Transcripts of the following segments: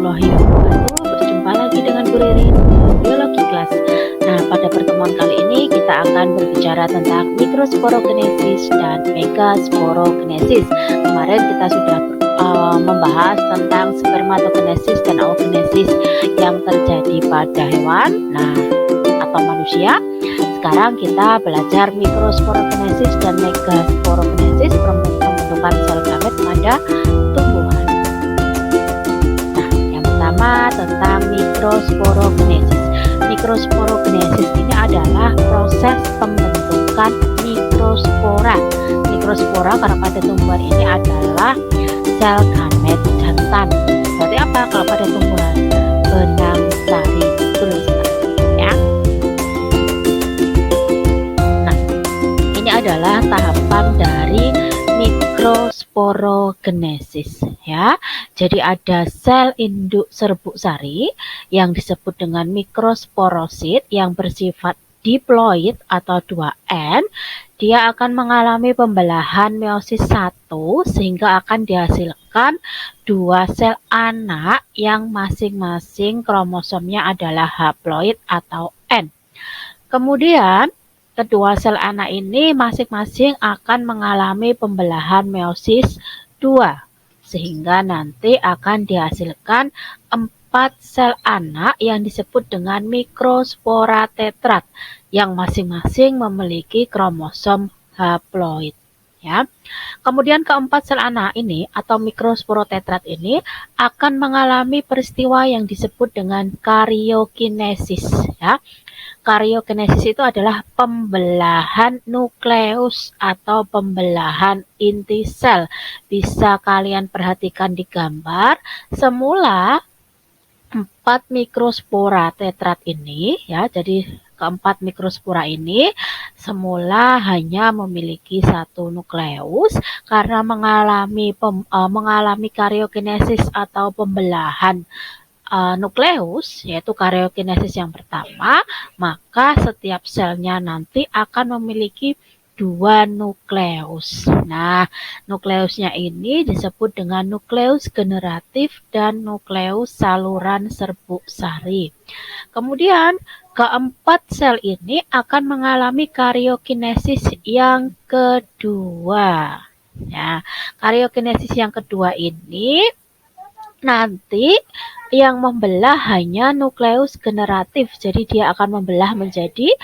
warahmatullahi wabarakatuh. Berjumpa lagi dengan Bu Ririn di Biologi Kelas. Nah, pada pertemuan kali ini kita akan berbicara tentang mikrosporogenesis dan megasporogenesis. Kemarin kita sudah membahas tentang spermatogenesis dan oogenesis yang terjadi pada hewan, atau manusia. Sekarang kita belajar mikrosporogenesis dan megasporogenesis, pembentukan sel gamet pada tumbuhan. Nah, yang pertama tentang mikrosporogenesis. Mikrosporogenesis ini adalah proses pembentukan mikrospora. Mikrospora karena pada tumbuhan ini adalah sel gamet jantan. Berarti apa kalau pada tumbuhan? Benang sari tuliskan, ya. Nah, ini adalah tahapan dari mikrosporogenesis, ya. Jadi ada sel induk serbuk sari yang disebut dengan mikrosporosit yang bersifat diploid atau 2N. Dia akan mengalami pembelahan meiosis 1 sehingga akan dihasilkan 2 sel anak yang masing-masing kromosomnya adalah haploid atau N. Kemudian kedua sel anak ini masing-masing akan mengalami pembelahan meiosis 2 sehingga nanti akan dihasilkan 4 sel anak yang disebut dengan mikrospora tetrat yang masing-masing memiliki kromosom haploid, ya. Kemudian keempat sel anak ini atau mikrosporotetrat ini akan mengalami peristiwa yang disebut dengan karyokinesis, ya. Karyokinesis itu adalah pembelahan nukleus atau pembelahan inti sel. Bisa kalian perhatikan di gambar. Semula 4 mikrospora tetrat ini, ya, jadi keempat mikrospora ini semula hanya memiliki 1 nukleus karena mengalami karyokinesis atau pembelahan nukleus, yaitu karyokinesis yang pertama, maka setiap selnya nanti akan memiliki 2 nukleus. Nah, nukleusnya ini disebut dengan nukleus generatif dan nukleus saluran serbuk sari. Kemudian, keempat sel ini akan mengalami karyokinesis yang kedua. Ya, karyokinesis yang kedua ini nanti yang membelah hanya nukleus generatif. Jadi dia akan membelah menjadi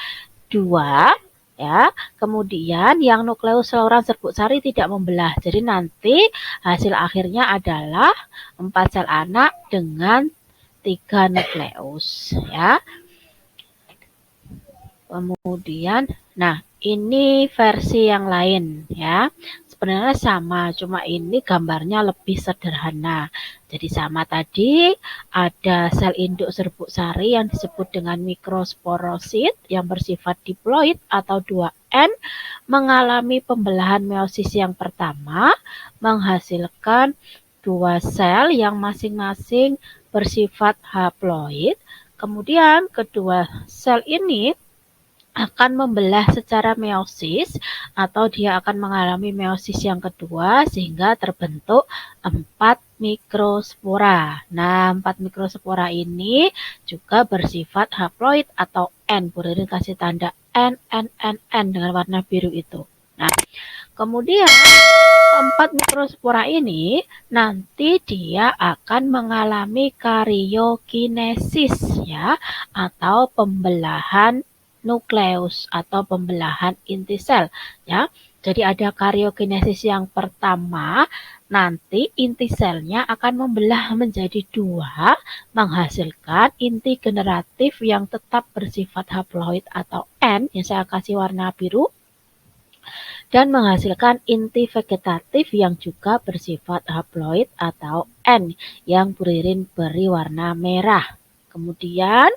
2. Ya, kemudian yang nukleus saluran serbuk sari tidak membelah. Jadi nanti hasil akhirnya adalah 4 sel anak dengan 3 nukleus, ya. Kemudian, ini versi yang lain, ya. Sebenarnya sama, cuma ini gambarnya lebih sederhana. Jadi sama tadi, ada sel induk serbuk sari yang disebut dengan mikrosporosit yang bersifat diploid atau 2N mengalami pembelahan meiosis yang pertama menghasilkan 2 sel yang masing-masing bersifat haploid. Kemudian kedua sel ini akan membelah secara meiosis atau dia akan mengalami meiosis yang kedua sehingga terbentuk 4 mikrospora. Nah, 4 mikrospora ini juga bersifat haploid atau N. Bu Ririn kasih tanda N dengan warna biru itu. Nah, kemudian 4 mikrospora ini nanti dia akan mengalami karyokinesis, ya, atau pembelahan nukleus atau pembelahan inti sel, ya. Jadi ada karyokinesis yang pertama, nanti inti selnya akan membelah menjadi 2 menghasilkan inti generatif yang tetap bersifat haploid atau N yang saya kasih warna biru dan menghasilkan inti vegetatif yang juga bersifat haploid atau N yang Bu Ririn beri warna merah. Kemudian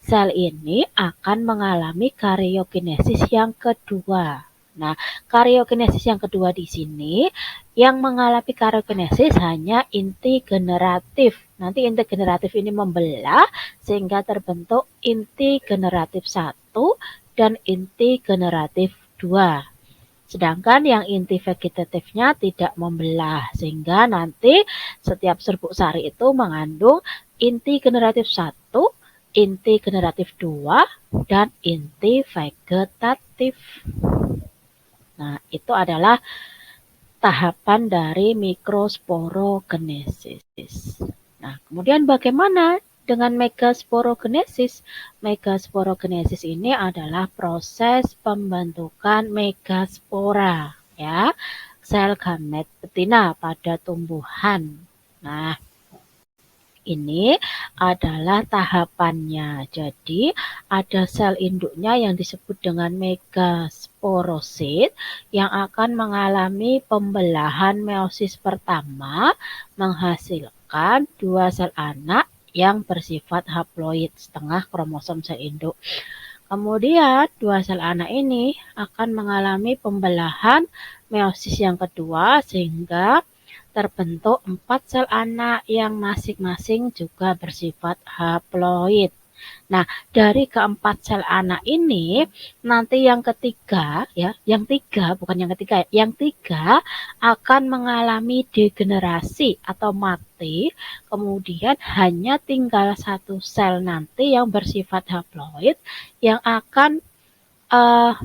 sel ini akan mengalami karyokinesis yang kedua. Nah, karyokinesis yang kedua di sini yang mengalami karyokinesis hanya inti generatif. Nanti inti generatif ini membelah sehingga terbentuk inti generatif 1 dan inti generatif 2. Sedangkan yang inti vegetatifnya tidak membelah, sehingga nanti setiap serbuk sari itu mengandung inti generatif 1, inti generatif 2, dan inti vegetatif. Nah, itu adalah tahapan dari mikrosporogenesis. Nah, kemudian bagaimana dengan megasporogenesis? Megasporogenesis ini adalah proses pembentukan megaspora, ya, sel gamet betina pada tumbuhan. Nah, ini adalah tahapannya. Jadi, ada sel induknya yang disebut dengan megasporosit yang akan mengalami pembelahan meiosis pertama menghasilkan 2 sel anak yang bersifat haploid setengah kromosom sel induk. Kemudian, 2 sel anak ini akan mengalami pembelahan meiosis yang kedua sehingga terbentuk 4 sel anak yang masing-masing juga bersifat haploid. Nah, dari keempat sel anak ini, nanti yang ketiga, ya, yang tiga, bukan yang ketiga, yang tiga akan mengalami degenerasi atau mati, kemudian hanya tinggal 1 sel nanti yang bersifat haploid yang akan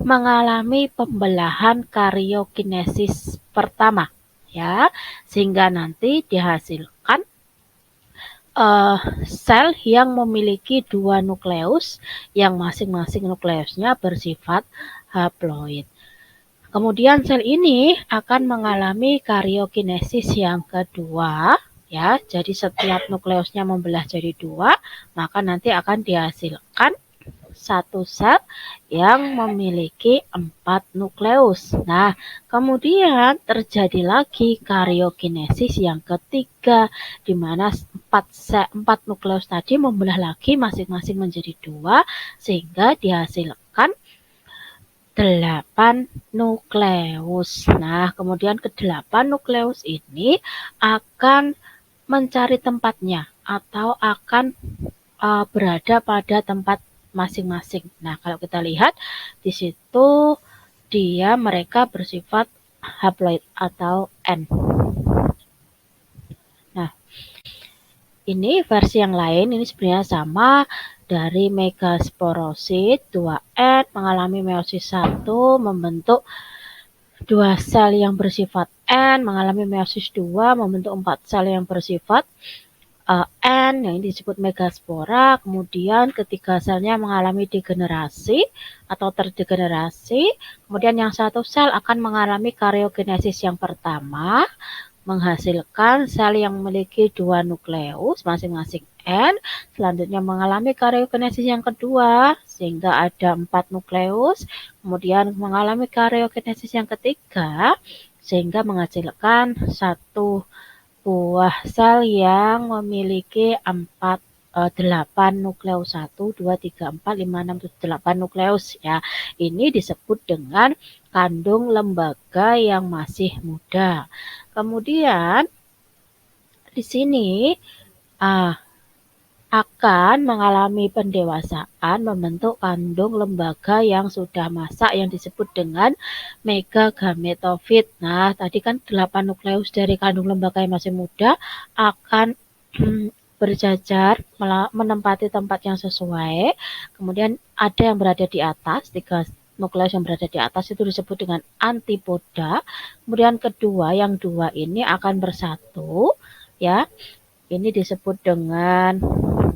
mengalami pembelahan karyokinesis pertama, ya, sehingga nanti dihasilkan sel yang memiliki 2 nukleus yang masing-masing nukleusnya bersifat haploid. Kemudian sel ini akan mengalami karyokinesis yang kedua, ya. Jadi setiap nukleusnya membelah jadi 2, maka nanti akan dihasilkan 1 sel yang memiliki 4 nukleus. Nah, kemudian terjadi lagi karyokinesis yang ketiga, di mana 4 nukleus tadi membelah lagi masing-masing menjadi 2, sehingga dihasilkan 8 nukleus. Nah, kemudian ke-8 nukleus ini akan mencari tempatnya atau akan berada pada tempat masing-masing. Nah, kalau kita lihat di situ mereka bersifat haploid atau N. Nah, ini versi yang lain, ini sebenarnya sama dari megasporosit 2N mengalami meiosis 1 membentuk 2 sel yang bersifat N, mengalami meiosis 2 membentuk 4 sel yang bersifat N, yang ini disebut megaspora. Kemudian ketika selnya mengalami degenerasi atau terdegenerasi, kemudian yang 1 sel akan mengalami karyokinesis yang pertama, menghasilkan sel yang memiliki 2 nukleus masing-masing N, selanjutnya mengalami karyokinesis yang kedua sehingga ada 4 nukleus, kemudian mengalami karyokinesis yang ketiga sehingga menghasilkan 1 buah sel yang memiliki 8 nukleus, 1, 2, 3, 4, 5, 6, 7, 8 nukleus, ya. Ini disebut dengan kandung lembaga yang masih muda. Kemudian di sini akan mengalami pendewasaan membentuk kandung lembaga yang sudah masak yang disebut dengan megagametofit. Nah, tadi kan 8 nukleus dari kandung lembaga yang masih muda akan berjajar menempati tempat yang sesuai. Kemudian ada yang berada di atas, 3 nukleus yang berada di atas itu disebut dengan antipoda. Kemudian kedua, yang 2 ini akan bersatu, ya. Ini disebut dengan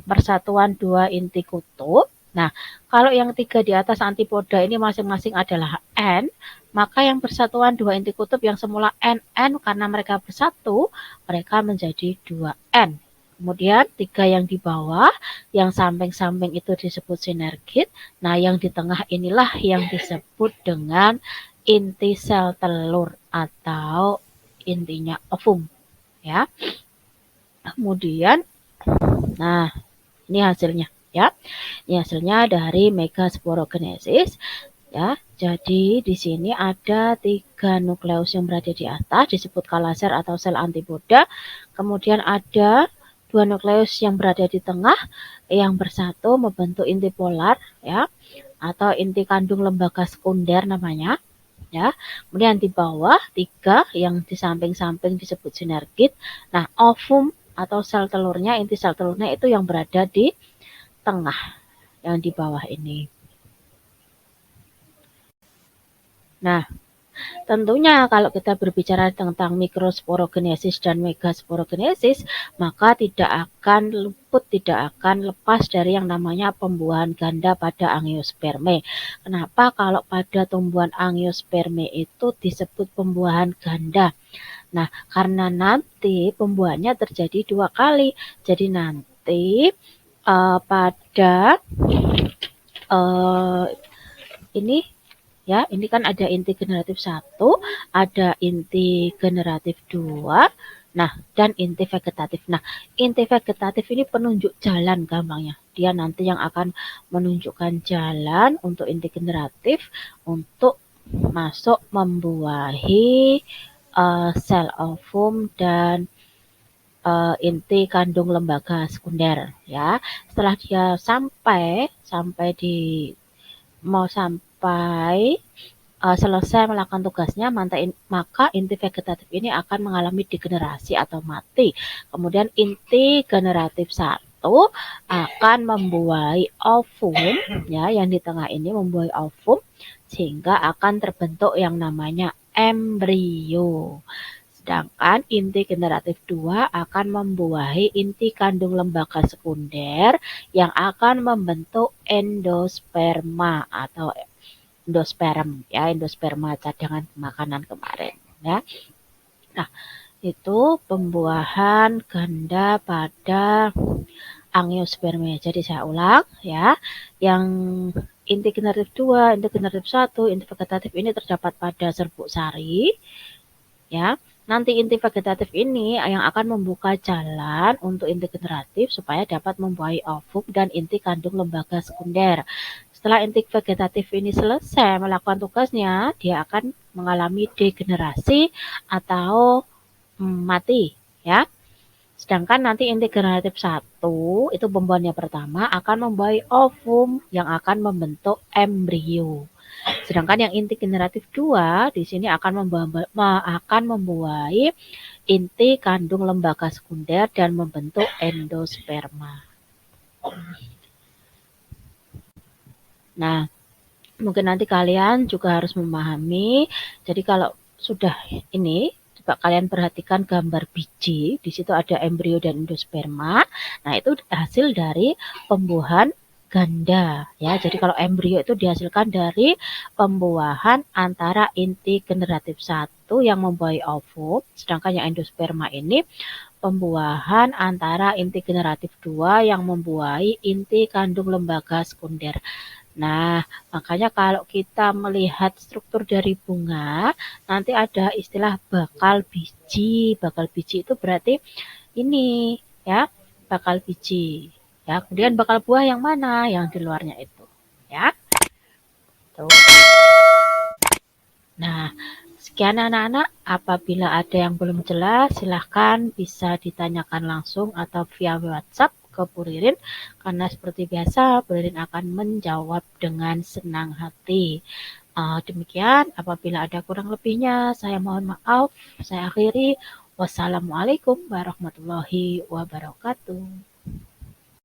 persatuan 2 inti kutub. Nah, kalau yang 3 di atas antipoda ini masing-masing adalah N, maka yang persatuan 2 inti kutub yang semula NN karena mereka bersatu, mereka menjadi 2N. Kemudian 3 yang di bawah, yang samping-samping itu disebut sinergit. Nah, yang di tengah inilah yang disebut dengan inti sel telur atau intinya ovum, ya. Kemudian, nah, ini hasilnya, ya. Ini hasilnya dari megasporogenesis, ya. Jadi di sini ada 3 nukleus yang berada di atas disebut kalaser atau sel antipoda. Kemudian ada 2 nukleus yang berada di tengah yang bersatu membentuk inti polar, ya, atau inti kandung lembaga sekunder namanya. ya. Kemudian di bawah 3 yang di samping-samping disebut sinergit. Nah, ovum atau sel telurnya, inti sel telurnya itu yang berada di tengah, yang di bawah ini. Nah, tentunya kalau kita berbicara tentang mikrosporogenesis dan megasporogenesis, maka tidak akan lepas dari yang namanya pembuahan ganda pada angiosperme. Kenapa kalau pada tumbuhan angiosperme itu disebut pembuahan ganda? Nah, karena nanti pembuahannya terjadi 2 kali. Jadi nanti pada uh, ini ya, ini kan ada inti generatif 1, ada inti generatif 2, nah, dan inti vegetatif. Nah, inti vegetatif ini penunjuk jalan gampangnya. Dia nanti yang akan menunjukkan jalan untuk inti generatif untuk masuk membuahi sel ovum dan inti kandung lembaga sekunder ya. Setelah dia sampai di mau sampai selesai melakukan tugasnya, maka inti vegetatif ini akan mengalami degenerasi atau mati. Kemudian inti generatif 1 akan membuahi ovum, ya, yang di tengah ini membuahi ovum, sehingga akan terbentuk yang namanya embrio. Sedangkan inti generatif 2 akan membuahi inti kandung lembaga sekunder yang akan membentuk endosperma atau endosperm, ya, endosperma cadangan makanan kemarin, ya. Nah, itu pembuahan ganda pada angiosperme. Jadi saya ulang ya, yang inti generatif 2, inti generatif 1, inti vegetatif ini terdapat pada serbuk sari, ya. Nanti inti vegetatif ini yang akan membuka jalan untuk inti generatif supaya dapat membuahi ovum dan inti kandung lembaga sekunder. Setelah inti vegetatif ini selesai melakukan tugasnya, dia akan mengalami degenerasi atau mati, ya. Sedangkan nanti inti generatif 1 itu pembuahannya pertama akan membuahi ovum yang akan membentuk embrio. Sedangkan yang inti generatif 2 di sini akan membuahi inti kandung lembaga sekunder dan membentuk endosperma. Nah, mungkin nanti kalian juga harus memahami. Jadi kalau sudah ini, coba kalian perhatikan gambar biji, di situ ada embrio dan endosperma. Nah, itu hasil dari pembuahan ganda, ya. Jadi kalau embrio itu dihasilkan dari pembuahan antara inti generatif 1 yang membuahi ovum, sedangkan yang endosperma ini pembuahan antara inti generatif 2 yang membuahi inti kandung lembaga sekunder. Nah, makanya kalau kita melihat struktur dari bunga, nanti ada istilah bakal biji. Bakal biji itu berarti ini, ya, bakal biji. Ya, kemudian bakal buah yang mana? Yang di luarnya itu, ya. Tuh. Nah, sekian anak-anak. Apabila ada yang belum jelas, silahkan bisa ditanyakan langsung atau via WhatsApp ke Bu Ririn, karena seperti biasa Bu Ririn akan menjawab dengan senang hati. Demikian, apabila ada kurang lebihnya, saya mohon maaf. Saya akhiri. Wassalamualaikum warahmatullahi wabarakatuh.